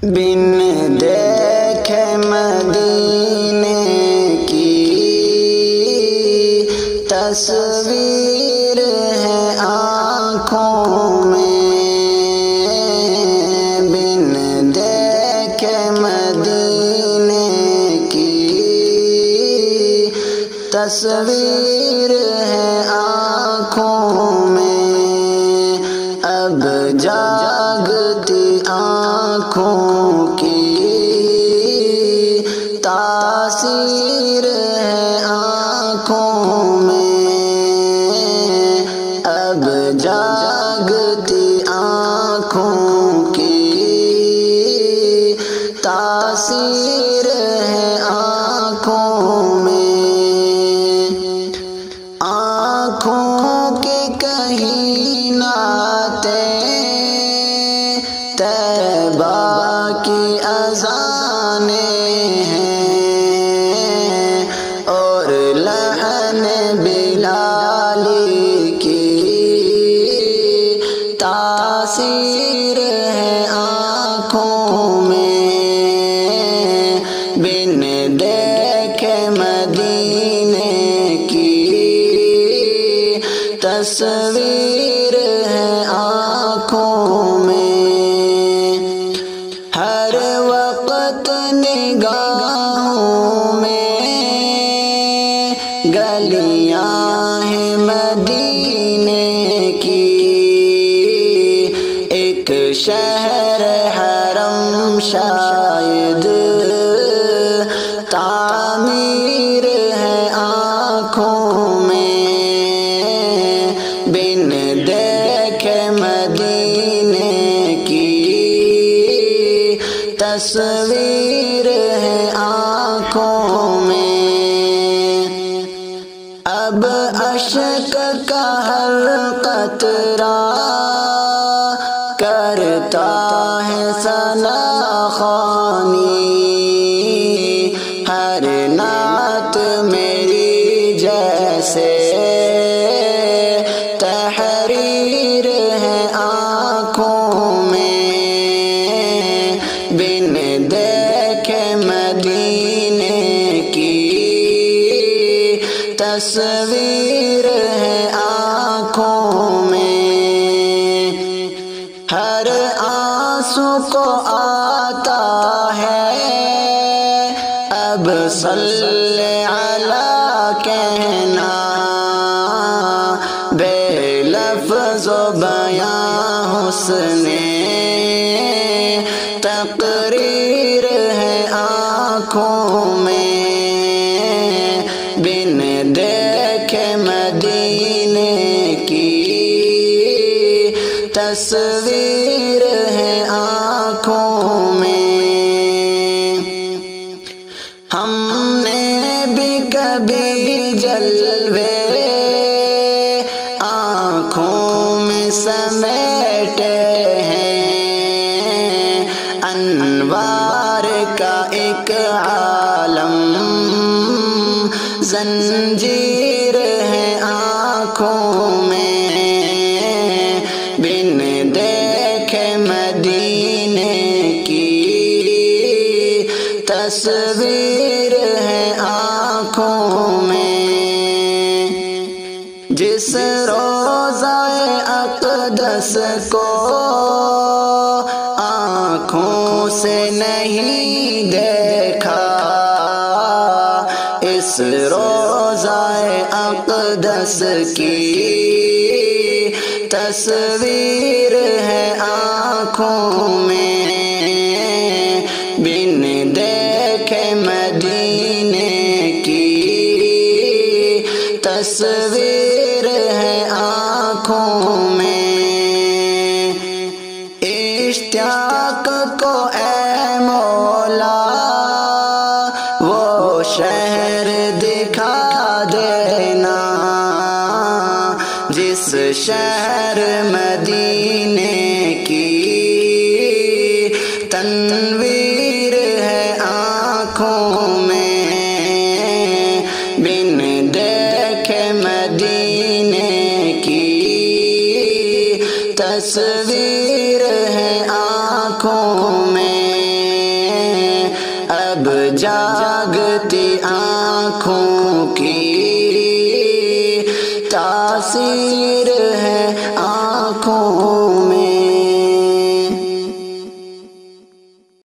بن دیکھے مدینے کی تصویر ہے آنکھوں میں، بن دیکھے مدینے کی تصویر ہے آنکھوں میں، اب جاگتی آنکھوں کی تاثیر ہے آنکھوں میں، اب جاگتی آنکھوں کی تاثیر ہے آنکھوں میں، آنکھوں کی کہیں نعتیں طیبہ کی اذانیں ہیں، اور لحن بلالی کی تاثیر ہے آنکھوں میں، بن دیکھے مدینے کی تصویر ہے آنکھوں میں، ہر وقت نگاہوں میں گلیاں ہیں مدینے کی، ایک شہر حرم شاید تعمیر ہے آنکھوں میں، بن دیکھے مدینے کی تصویر ہے آنکھوں میں، اب اشک کا ہر قطرہ کرتا ہے ثنا خوانی، ہر نعت میری جیسے تحریر ہے آنکھوں میں، بن دیکھے مدینے کی تصویر ہے آنکھوں میں، ہر آنسو کو آتا ہے اب صلی علی کہنا، بے لفظ و بیاں حسن تقریر ہے آنکھوں میں، بن دیکھے مدینے کی تصویر ہے آنکھوں میں، ہم نے بھی کبھی جلوے آنکھوں میں سمیٹے ہیں، انوار کا ایک عالم زنجیر ہے آنکھوں میں، بن دیکھے مدینے کی تصویر ہے آنکھوں میں، جس روضہ اقدس کو آنکھوں سے نہیں دیکھا، اس روضہ اقدس کی تصویر ہے آنکھوں میں، بن دیکھے مدینے کی تصویر ہے آنکھوں میں، اشتیاق کو اے مولا وہ شہر دکھا دینا، جس شہر مدینے کی تنویر ہے آنکھوں میں، بن دیکھے مدینے کی تصویر ہے آنکھوں میں، اب جاگتی آنکھوں کی تاثیر ہے آنکھوں میں